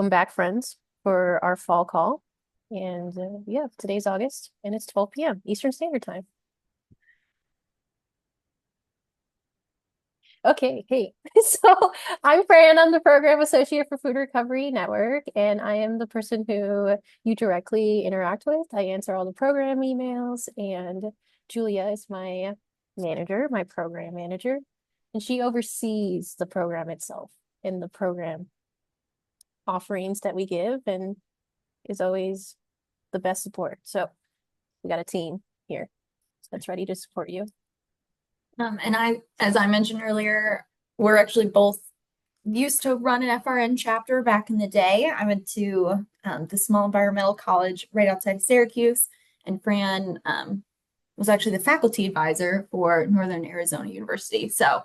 Welcome back, friends, for our fall call. And yeah, today's August and it's 12 p.m. Eastern Standard Time. Okay, hey. So I'm Fran. I'm the Program Associate for Food Recovery Network, and I am the person who you directly interact with. I answer all the program emails, and Julia is my manager, my program manager, and she oversees the program itself and the program offerings that we give and is always the best support. So we got a team here that's ready to support you. As I mentioned earlier, we're actually both used to run an FRN chapter back in the day. I went to the small environmental college right outside of Syracuse, and Fran was actually the faculty advisor for Northern Arizona University. So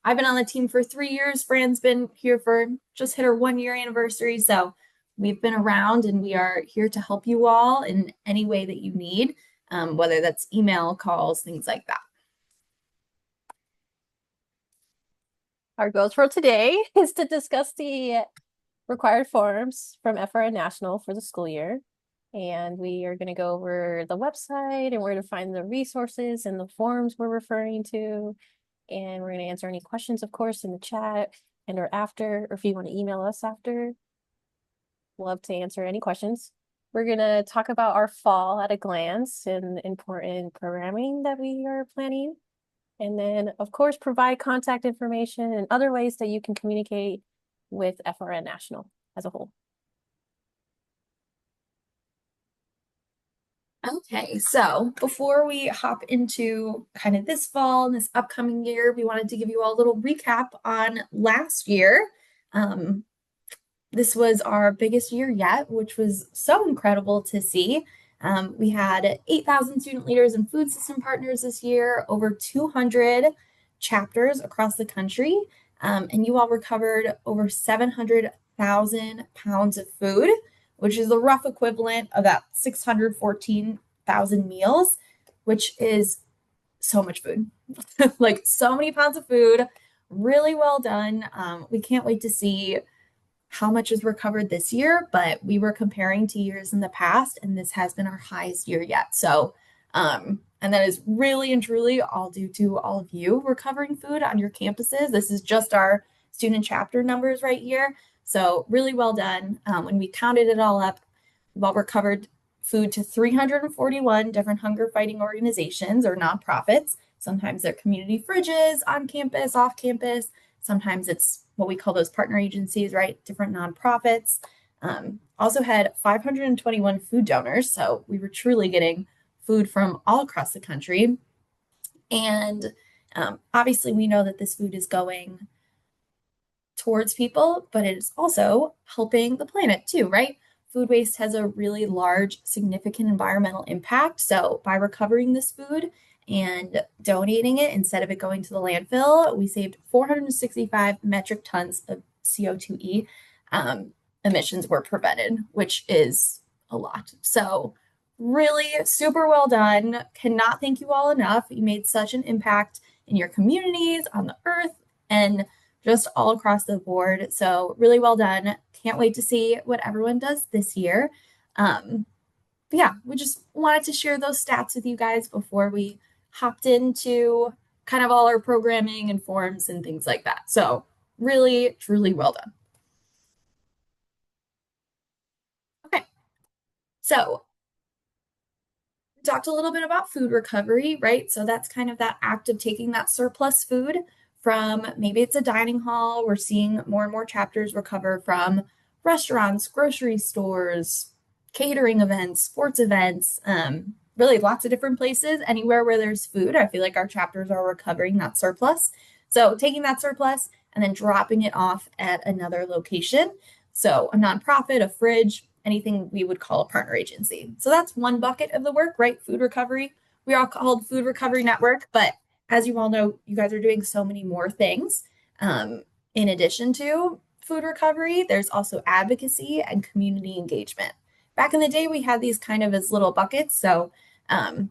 I've been on the team for 3 years. Fran's been here for just hit her 1 year anniversary. So we've been around and we are here to help you all in any way that you need, whether that's email, calls, things like that. Our goals for today is to discuss the required forms from FRN National for the school year. And we are going to go over the website and where to find the resources and the forms we're referring to. And we're going to answer any questions, of course, in the chat and or after, or if you want to email us after. Love to answer any questions. We're going to talk about our fall at a glance and important programming that we are planning. And then, of course, provide contact information and other ways that you can communicate with FRN National as a whole. Okay, so before we hop into kind of this fall and this upcoming year, we wanted to give you all a little recap on last year. This was our biggest year yet, which was so incredible to see. We had 8,000 student leaders and food system partners this year, over 200 chapters across the country, and you all recovered over 700,000 pounds of food, which is the rough equivalent of that 614,000 meals, which is so much food. Like so many pounds of food, really well done. We can't wait to see how much is recovered this year, but we were comparing to years in the past, and this has been our highest year yet. So, and that is really and truly all due to all of you recovering food on your campuses. This is just our student chapter numbers right here. So, really well done. When we counted it all up, we've all recovered food to 341 different hunger fighting organizations or nonprofits. Sometimes they're community fridges on campus, off campus. Sometimes it's what we call those partner agencies, right? Different nonprofits. Also had 521 food donors. So we were truly getting food from all across the country. And obviously, we know that this food is going towards people, but it is also helping the planet too, right? Food waste has a really large, significant environmental impact. So by recovering this food, and donating it instead of it going to the landfill, we saved 465 metric tons of CO2e emissions were prevented, which is a lot. So really super well done. Cannot thank you all enough. You made such an impact in your communities, on the earth, and just all across the board. So really well done. Can't wait to see what everyone does this year. Yeah, we just wanted to share those stats with you guys before we hopped into kind of all our programming and forms and things like that. So really, truly well done. Okay, so we talked a little bit about food recovery, right? So that's kind of that act of taking that surplus food from maybe it's a dining hall. We're seeing more and more chapters recover from restaurants, grocery stores, catering events, sports events, really lots of different places. Anywhere where there's food, I feel like our chapters are recovering that surplus. So taking that surplus and then dropping it off at another location. So a nonprofit, a fridge, anything we would call a partner agency. So that's one bucket of the work, right? Food recovery. We are called Food Recovery Network, but as you all know, you guys are doing so many more things. In addition to food recovery, there's also advocacy and community engagement. Back in the day, we had these kind of as little buckets. So it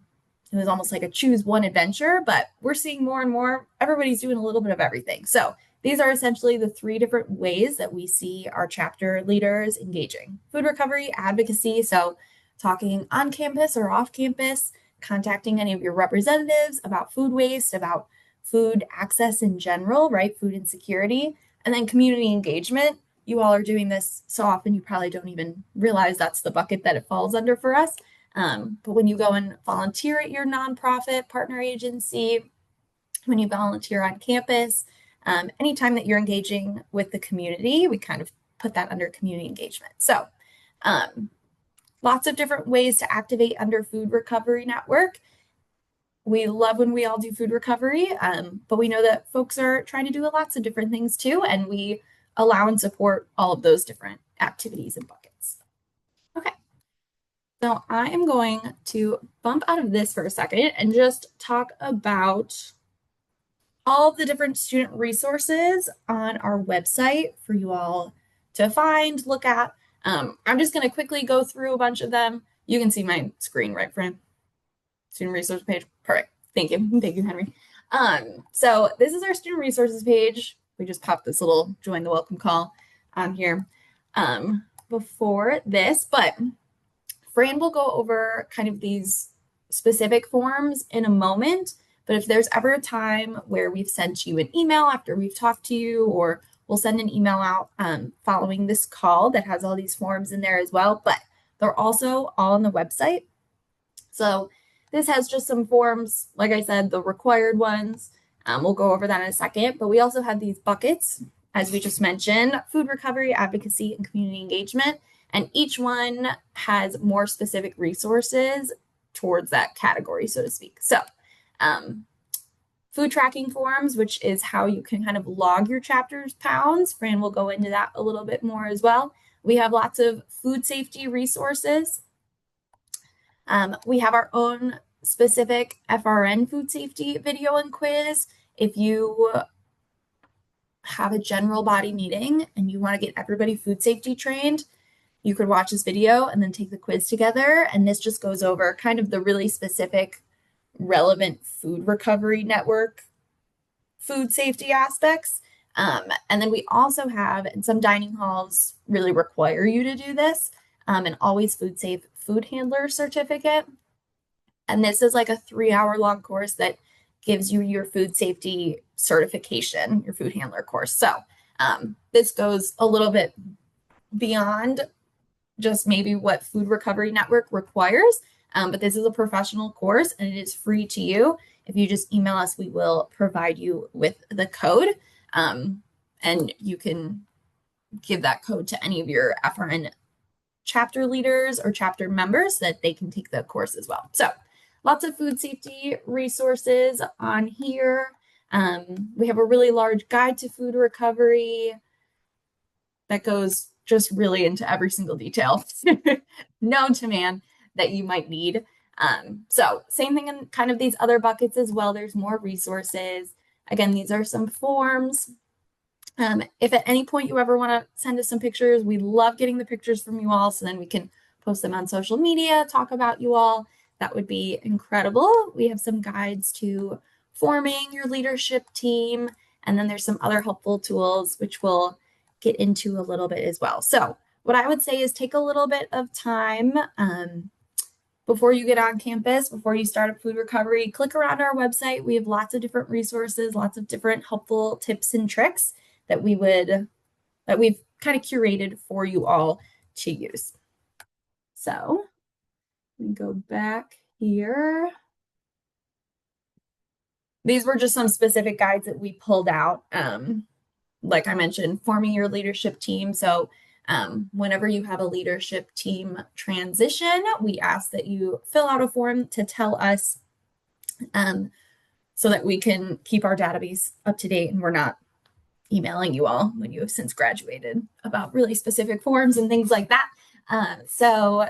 was almost like a choose one adventure, but we're seeing more and more, everybody's doing a little bit of everything. So these are essentially the three different ways that we see our chapter leaders engaging: food recovery, advocacy, so talking on campus or off campus, contacting any of your representatives about food waste, about food access in general, right? Food insecurity, and then community engagement. You all are doing this so often you probably don't even realize that's the bucket that it falls under for us. But when you go and volunteer at your nonprofit partner agency, when you volunteer on campus, anytime that you're engaging with the community, we kind of put that under community engagement. So um, lots of different ways to activate under Food Recovery Network. We love when we all do food recovery, but we know that folks are trying to do lots of different things too, and we allow and support all of those different activities and buckets. Okay, so I am going to bump out of this for a second and just talk about all the different student resources on our website for you all to find, look at. I'm just going to quickly go through a bunch of them. You can see my screen, right, Fran? Student resource page. Perfect. Thank you. Thank you, Henry. So this is our student resources page. We just popped this little join the welcome call on here before this, but Fran will go over kind of these specific forms in a moment. But if there's ever a time where we've sent you an email after we've talked to you, or we'll send an email out following this call that has all these forms in there as well, but they're also all on the website. So this has just some forms, like I said, the required ones. We'll go over that in a second, but we also have these buckets, as we just mentioned: food recovery, advocacy, and community engagement. And each one has more specific resources towards that category, so to speak. So food tracking forms, which is how you can kind of log your chapter's pounds. Fran will go into that a little bit more as well. We have lots of food safety resources. We have our own specific FRN food safety video and quiz. If you have a general body meeting and you want to get everybody food safety trained, you could watch this video and then take the quiz together. And this just goes over kind of the really specific, relevant food recovery network food safety aspects. And then we also have, and some dining halls really require you to do this, an always food safe food handler certificate. And this is like a 3-hour long course that gives you your food safety certification, your food handler course. So this goes a little bit beyond just maybe what Food Recovery Network requires. But this is a professional course and it is free to you. If you just email us, we will provide you with the code. And you can give that code to any of your FRN chapter leaders or chapter members so that they can take the course as well. So lots of food safety resources on here. We have a really large guide to food recovery that goes just really into every single detail known to man that you might need. So same thing in kind of these other buckets as well. There's more resources. Again, these are some forms. If at any point you ever want to send us some pictures, we love getting the pictures from you all so then we can post them on social media, talk about you all. That would be incredible. We have some guides to forming your leadership team, and then there's some other helpful tools which we'll get into a little bit as well. So what I would say is take a little bit of time before you get on campus, before you start up food recovery, click around our website. We have lots of different resources, lots of different helpful tips and tricks that we've kind of curated for you all to use. So let me go back here. These were just some specific guides that we pulled out. Like I mentioned, forming your leadership team. So whenever you have a leadership team transition, we ask that you fill out a form to tell us so that we can keep our database up to date and we're not emailing you all when you have since graduated about really specific forms and things like that. So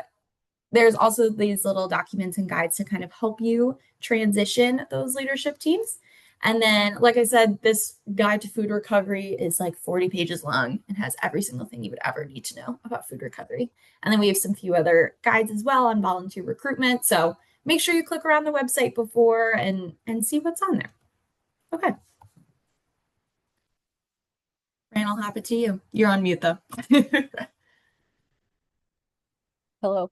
there's also these little documents and guides to kind of help you transition those leadership teams. And then, like I said, this guide to food recovery is like 40 pages long and has every single thing you would ever need to know about food recovery. And then we have some few other guides as well on volunteer recruitment. So make sure you click around the website before and see what's on there. Okay. Fran, I'll hop it to you. You're on mute though. Hello.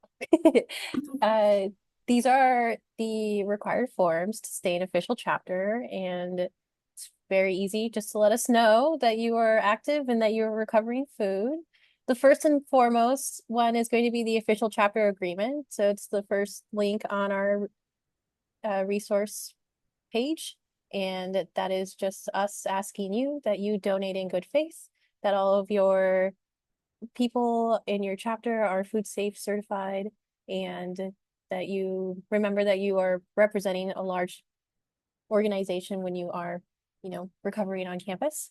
Uh, these are the required forms to stay an official chapter, and it's very easy just to let us know that you are active and that you're recovering food. The first and foremost one is going to be the official chapter agreement. So it's the first link on our resource page, and that is just us asking you that you donate in good faith, that all of your people in your chapter are food safe certified, and that you remember that you are representing a large organization when you are, recovering on campus.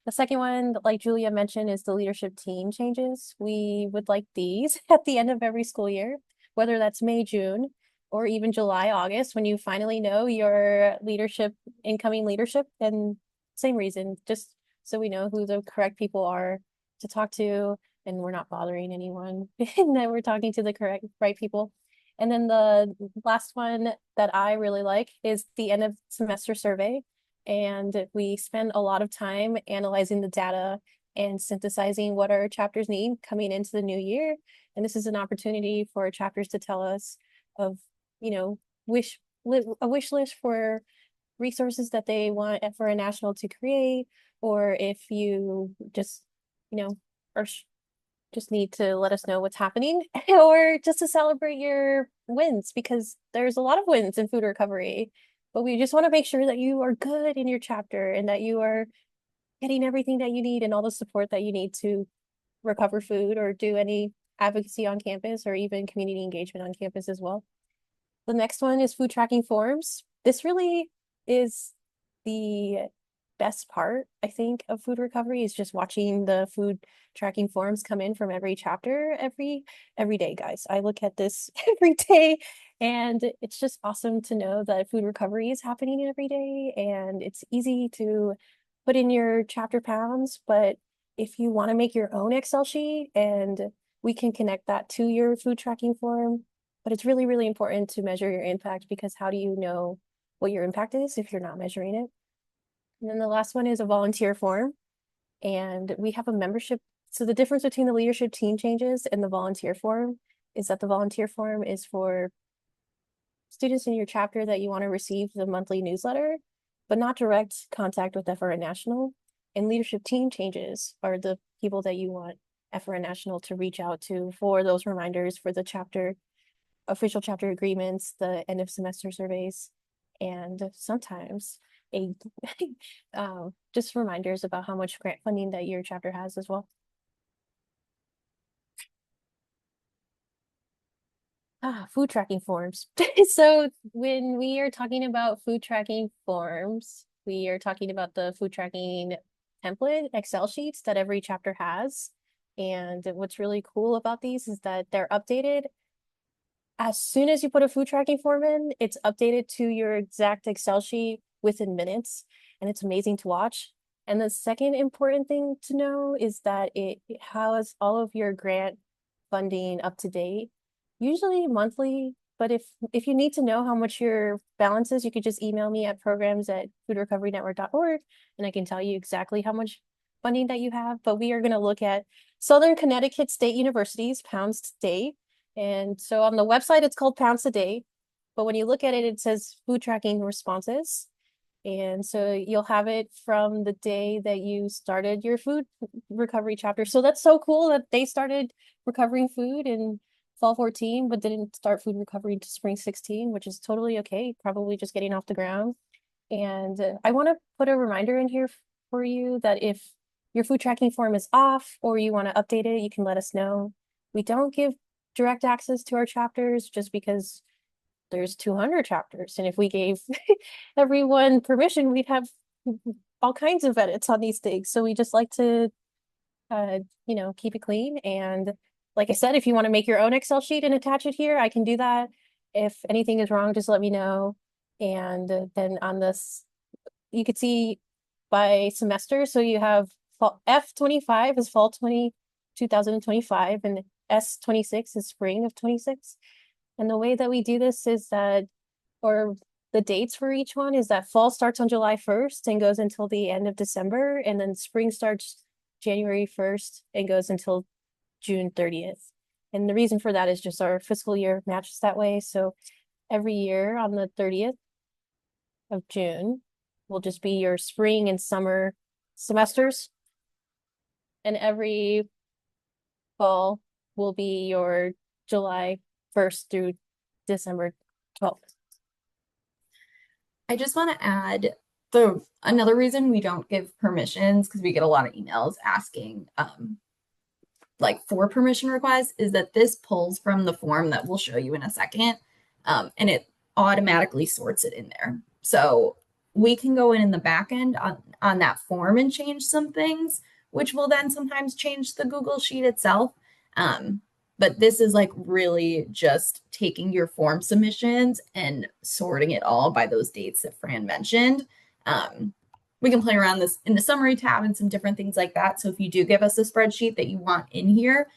The second one, like Julia mentioned, is the leadership team changes. We would like these at the end of every school year, whether that's May, June, or even July, August, when you finally know your incoming leadership. And same reason, just so we know who the correct people are to talk to, and we're not bothering anyone, and that we're talking to the right people. And then the last one that I really like is the end of semester survey. And we spend a lot of time analyzing the data and synthesizing what our chapters need coming into the new year. And this is an opportunity for chapters to tell us of, you know, a wish list for resources that they want FRN National to create, or if you just, are just need to let us know what's happening, or just to celebrate your wins, because there's a lot of wins in food recovery. But we just want to make sure that you are good in your chapter and that you are getting everything that you need and all the support that you need to recover food or do any advocacy on campus or even community engagement on campus as well. The next one is food tracking forms. This really is the best part, I think, of food recovery, is just watching the food tracking forms come in from every chapter every day, guys. I look at this every day, and it's just awesome to know that food recovery is happening every day, and it's easy to put in your chapter pounds. But if you want to make your own Excel sheet, and we can connect that to your food tracking form, but it's really, really important to measure your impact, because how do you know what your impact is if you're not measuring it? And then the last one is a volunteer form, and we have a membership. So the difference between the leadership team changes and the volunteer form is that the volunteer form is for students in your chapter that you want to receive the monthly newsletter, but not direct contact with FRN National. And leadership team changes are the people that you want FRN National to reach out to for those reminders for the chapter, official chapter agreements, the end of semester surveys, and sometimes a just reminders about how much grant funding that your chapter has as well. Food tracking forms. So when we are talking about food tracking forms, we are talking about the food tracking template Excel sheets that every chapter has. And what's really cool about these is that they're updated as soon as you put a food tracking form in, it's updated to your exact Excel sheet within minutes, and it's amazing to watch. And the second important thing to know is that it has all of your grant funding up to date, usually monthly. But if you need to know how much your balance is, you could just email me at programs@foodrecoverynetwork.org, and I can tell you exactly how much funding that you have. But we are going to look at Southern Connecticut State University's pounds to date. And so on the website, it's called pounds a day, but when you look at it, it says food tracking responses. And so you'll have it from the day that you started your food recovery chapter. So that's so cool that they started recovering food in fall 14, but didn't start food recovery to spring 16, which is totally okay. Probably just getting off the ground. And I want to put a reminder in here for you that if your food tracking form is off or you want to update it, you can let us know. We don't give direct access to our chapters just because there's 200 chapters. And if we gave everyone permission, we'd have all kinds of edits on these things. So we just like to, keep it clean. And like I said, if you want to make your own Excel sheet and attach it here, I can do that. If anything is wrong, just let me know. And then on this, you could see by semester. So you have fall F25 is fall 2025, and S26 is spring of 26. And the way that we do this is that, or the dates for each one is that fall starts on July 1st and goes until the end of December, and then spring starts January 1st and goes until June 30th. And the reason for that is just our fiscal year matches that way. So every year on the 30th of June will just be your spring and summer semesters. And every fall will be your July 1st through December 12th. I just want to add the another reason we don't give permissions because we get a lot of emails asking like for permission requests is that this pulls from the form that we'll show you in a second, and it automatically sorts it in there. So we can go in the back end on that form and change some things, which will then sometimes change the Google Sheet itself. But this is like really just taking your form submissions and sorting it all by those dates that Fran mentioned. Um, we can play around this in the summary tab and some different things like that. So if you do give us a spreadsheet that you want in here,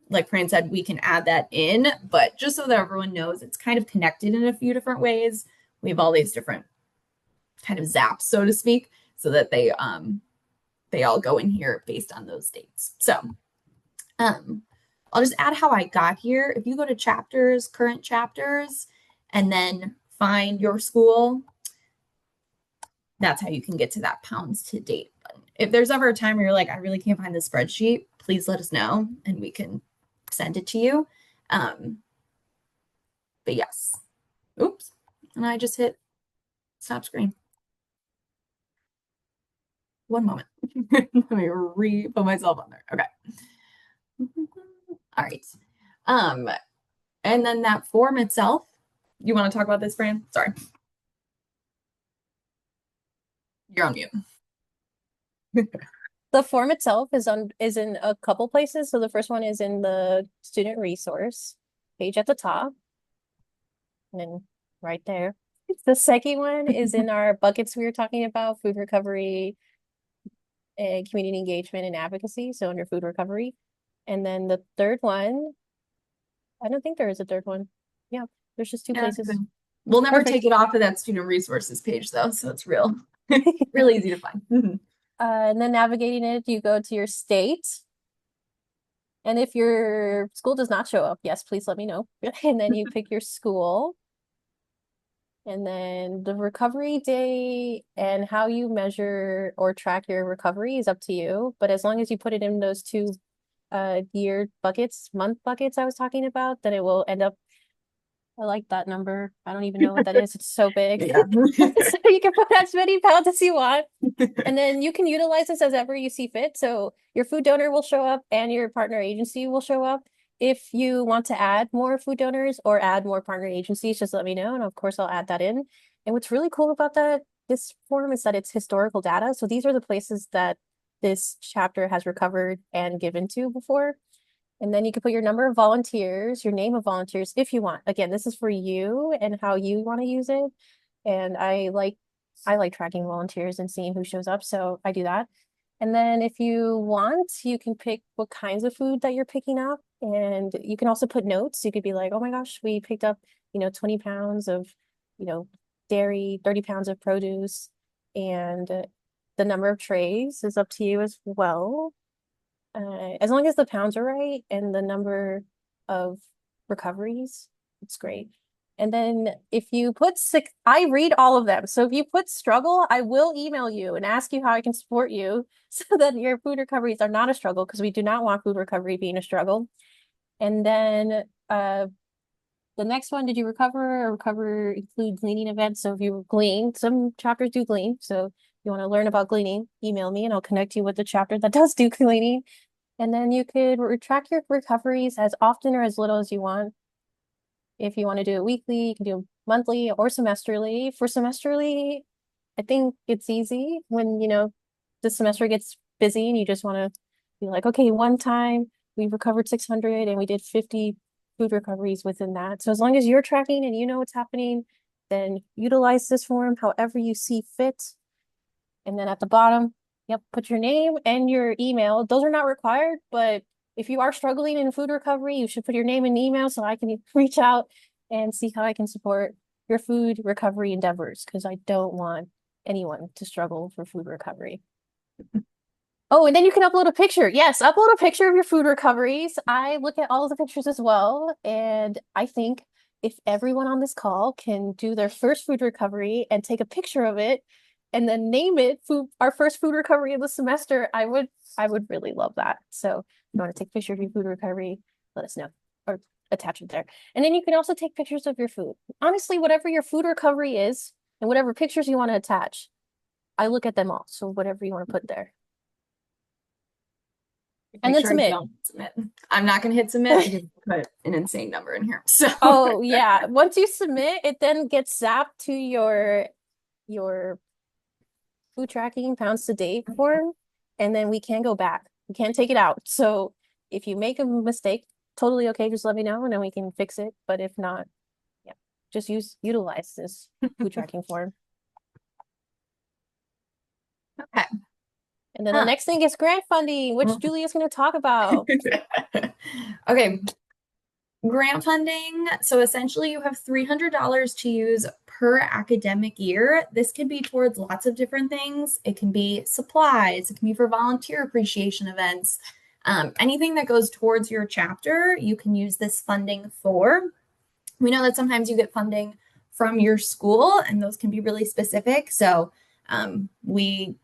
like Fran said, we can add that in, but just so that everyone knows it's kind of connected in a few different ways. We have all these different kind of zaps, so to speak, so that they all go in here based on those dates. So I'll just add how I got here. If you go to chapters, current chapters, and then find your school, that's how you can get to that pounds to date button. If there's ever a time where you're like, I really can't find the spreadsheet, please let us know and we can send it to you. But yes, oops, and I just hit stop screen. One moment. Let me re-put myself on there. Okay. All right. And then that form itself, you want to talk about this, Fran? Sorry. You're on mute. The form itself is in a couple places. So the first one is in the student resource page at the top, and then right there. The second one is in our buckets we were talking about, food recovery and community engagement and advocacy. So under food recovery. And then the third one, I don't think there is a third one. Yeah, there's just two Yeah, places. we'll never Perfect. take it off of that student resources page though, so it's real easy to find. And then navigating it, you go to your state. And if your school does not show up, yes, please let me know. And then you pick your school. And then the recovery day and how you measure or track your recovery is up to you. But as long as you put it in those two year buckets, month buckets I was talking about, then it will end up. I like that number. I don't even know what that is. It's so big. Yeah. So you can put as many pounds as you want. And then you can utilize this as ever you see fit. So your food donor will show up and your partner agency will show up. If you want to add more food donors or add more partner agencies, just let me know. And of course, I'll add that in. And what's really cool about this form is that it's historical data. So these are the places that this chapter has recovered and given to before. And then you can put your number of volunteers, your name of volunteers if you want. Again, this is for you and how you want to use it. And I like tracking volunteers and seeing who shows up, so I do that. And then if you want, you can pick what kinds of food that you're picking up. And you can also put notes. You could be like, oh my gosh, we picked up, 20 pounds of, dairy, 30 pounds of produce. And the number of trays is up to you as well. As long as the pounds are right and the number of recoveries, it's great. And then if you put sick, I read all of them. So if you put struggle, I will email you and ask you how I can support you so that your food recoveries are not a struggle, because we do not want food recovery being a struggle. And then the next one, did you recover? Recover include gleaning events. So if you glean, some chapters do glean. So if you want to learn about gleaning, email me and I'll connect you with the chapter that does do gleaning. And then you could track your recoveries as often or as little as you want. If you want to do it weekly, you can do it monthly or semesterly. For semesterly, I think it's easy when, the semester gets busy and you just want to be like, okay, one time we recovered 600 and we did 50 food recoveries within that. So as long as you're tracking and you know what's happening, then utilize this form however you see fit. And then at the bottom, yep, put your name and your email. Those are not required, but if you are struggling in food recovery, you should put your name and email so I can reach out and see how I can support your food recovery endeavors, because I don't want anyone to struggle for food recovery. Oh, and then you can upload a picture. Yes, upload a picture of your food recoveries. I look at all of the pictures as well, and I think if everyone on this call can do their first food recovery and take a picture of it and then name it food our first food recovery of the semester, I would really love that. So if you want to take a picture of your food recovery, let us know or attach it there. And then you can also take pictures of your food. Honestly, whatever your food recovery is and whatever pictures you want to attach, I look at them all. So whatever you want to put there. And Make then sure I submit. don't submit. I'm not going to hit submit because I put an insane number in here. So, Oh yeah. Once you submit, it then gets zapped to your food tracking pounds to date form, and then we can go back. We can't take it out. So if you make a mistake, totally okay, just let me know and then we can fix it. But if not, yeah, just utilize this food tracking form. okay. And then the Huh. next thing is grant funding, which Julie is going to talk about. Okay, grant funding. So essentially, you have $300 to use per academic year. This could be towards lots of different things. It can be supplies, it can be for volunteer appreciation events. Anything that goes towards your chapter, you can use this funding for. We know that sometimes you get funding from your school, and those can be really specific. So we're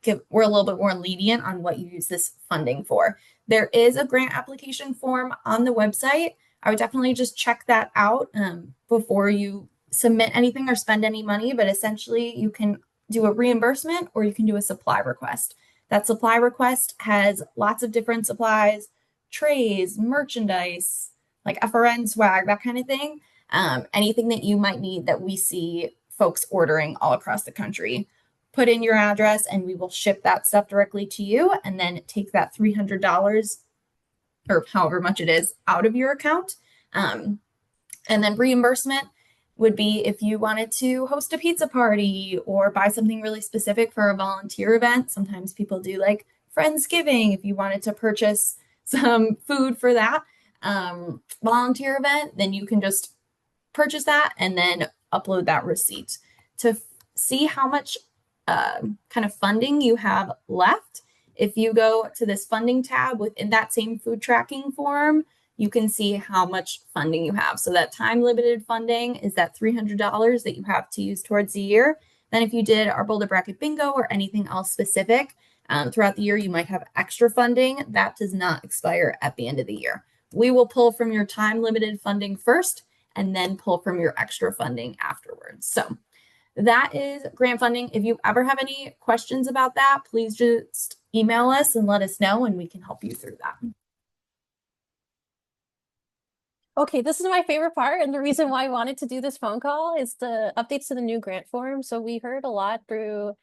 a little bit more lenient on what you use this funding for. There is a grant application form on the website. I would definitely just check that out before you submit anything or spend any money. But essentially, you can do a reimbursement or you can do a supply request. That supply request has lots of different supplies, trays, merchandise, like FRN swag, that kind of thing. Anything that you might need that we see folks ordering all across the country. Put in your address and we will ship that stuff directly to you and then take that $300 or however much it is out of your account. And then reimbursement would be if you wanted to host a pizza party or buy something really specific for a volunteer event. Sometimes people do like Friendsgiving. If you wanted to purchase some food for that volunteer event, then you can just purchase that and then upload that receipt to see how much kind of funding you have left. If you go to this funding tab within that same food tracking form, you can see how much funding you have. So that time limited funding is that $300 that you have to use towards the year. Then if you did our Boulder Bracket Bingo or anything else specific throughout the year, you might have extra funding. That does not expire at the end of the year. We will pull from your time limited funding first and then pull from your extra funding afterwards. So that is grant funding. If you ever have any questions about that, please just email us and let us know and we can help you through that. Okay, this is my favorite part, and the reason why I wanted to do this phone call is the updates to the new grant form. So we heard a lot through,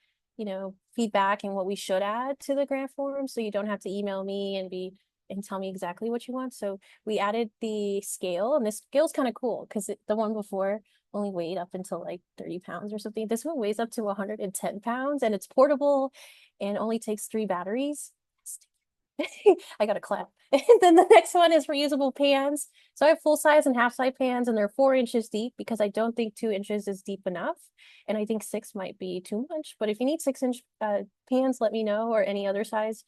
feedback and what we should add to the grant form, so you don't have to email me and tell me exactly what you want. So we added the scale, and this scale's kind of cool because the one before only weighed up until like 30 pounds or something. This one weighs up to 110 pounds, and it's portable and only takes 3 batteries. I got to clap. And then the next one is reusable pans. So I have full size and half size pans, and they're 4 inches deep because I don't think 2 inches is deep enough. And I think six might be too much. But if you need 6 inch pans, let me know, or any other size.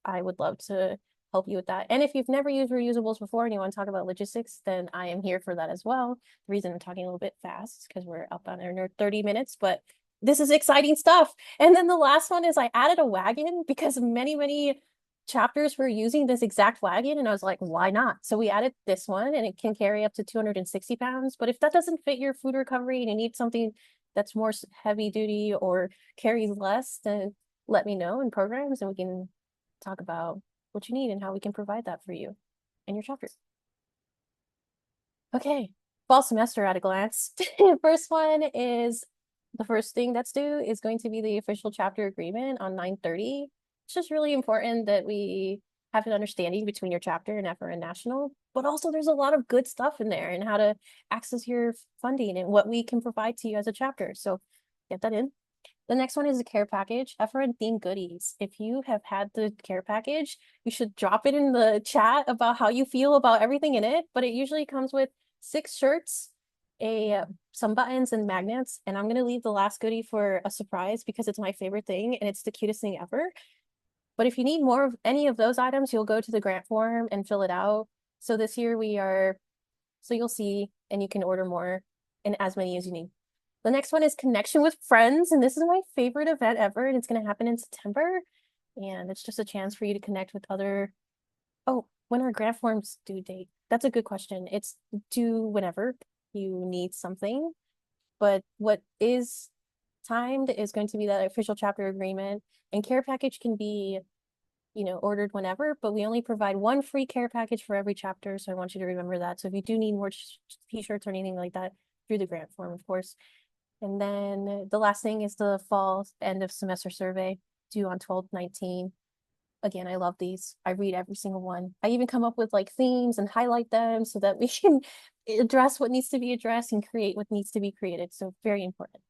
I would love to help you with that. And if you've never used reusables before and you want to talk about logistics, then I am here for that as well. The reason I'm talking a little bit fast is because we're up on our 30 minutes, but this is exciting stuff. And then the last one is I added a wagon because many chapters were using this exact wagon, and I was like, why not? So we added this one, and it can carry up to 260 pounds. But if that doesn't fit your food recovery and you need something that's more heavy duty or carries less, then let me know in programs and we can talk about what you need and how we can provide that for you and your chapter. Okay, fall semester at a glance. First one is the first thing that's due is going to be the official chapter agreement on 9/30. It's just really important that we have an understanding between your chapter and FRN National, but also there's a lot of good stuff in there and how to access your funding and what we can provide to you as a chapter. So get that in. The next one is a care package, FRN themed goodies. If you have had the care package, you should drop it in the chat about how you feel about everything in it. But it usually comes with 6 shirts, some buttons and magnets. And I'm gonna leave the last goodie for a surprise because it's my favorite thing and it's the cutest thing ever. But if you need more of any of those items, you'll go to the grant form and fill it out. So this year so you'll see, and you can order more and as many as you need. The next one is connection with friends, and this is my favorite event ever, and it's going to happen in September. And it's just a chance for you to connect with other. Oh, when are grant forms due date? That's a good question. It's due whenever you need something, but what is timed is going to be that official chapter agreement, and care package can be ordered whenever, but we only provide one free care package for every chapter. So I want you to remember that. So if you do need more t-shirts or anything like that, through the grant form, of course. And then the last thing is the fall end of semester survey due on 12/19. Again, I love these. I read every single one. I even come up with like themes and highlight them so that we can address what needs to be addressed and create what needs to be created. So very important.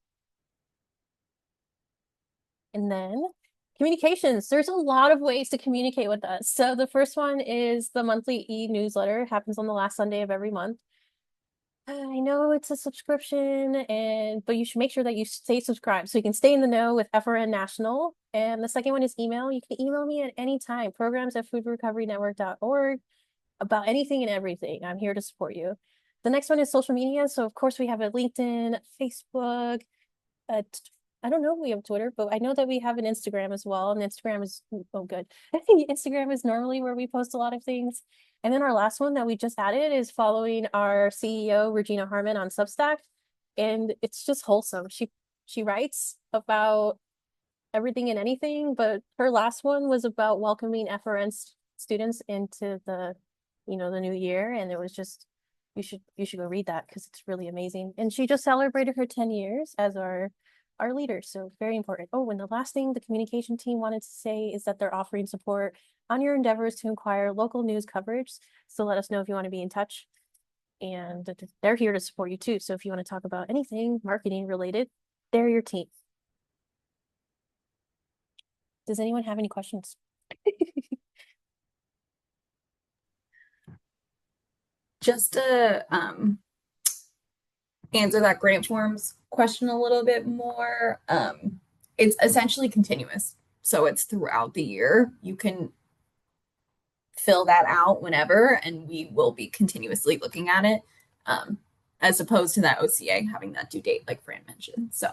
And then communications. There's a lot of ways to communicate with us. So the first one is the monthly e-newsletter. It happens on the last Sunday of every month. I know it's a subscription, but you should make sure that you stay subscribed so you can stay in the know with FRN National. And the second one is email. You can email me at any time, programs@foodrecoverynetwork.org, about anything and everything. I'm here to support you. The next one is social media. So of course we have a LinkedIn, Facebook, uh, I don't know if we have Twitter, but I know that we have an Instagram as well. And Instagram is, oh, good. I think Instagram is normally where we post a lot of things. And then our last one that we just added is following our CEO, Regina Harmon, on Substack. And it's just wholesome. She writes about everything and anything, but her last one was about welcoming FRN students into the new year. And it was just, you should go read that because it's really amazing. And she just celebrated her 10 years as our leader. So very important. Oh, and the last thing the communication team wanted to say is that they're offering support on your endeavors to acquire local news coverage. So let us know if you want to be in touch. And they're here to support you too. So if you want to talk about anything marketing related, they're your team. Does anyone have any questions? Just to answer that grant forms question a little bit more, it's essentially continuous. So it's throughout the year. You can fill that out whenever, and we will be continuously looking at it, um, as opposed to that OCA having that due date, like Fran mentioned. So,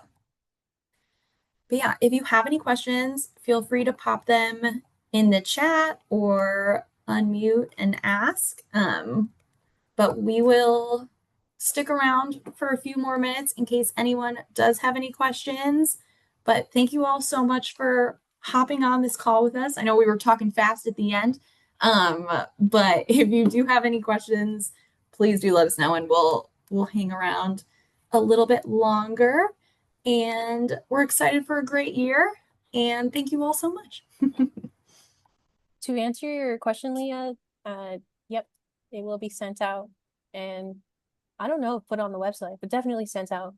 but yeah, if you have any questions, feel free to pop them in the chat or unmute and ask. But we will stick around for a few more minutes in case anyone does have any questions. But thank you all so much for hopping on this call with us. I know we were talking fast at the end, but if you do have any questions, please do let us know, and we'll hang around a little bit longer. And we're excited for a great year. And thank you all so much. To answer your question, Leah, yep, it will be sent out. And I don't know if put on the website, but definitely sent out.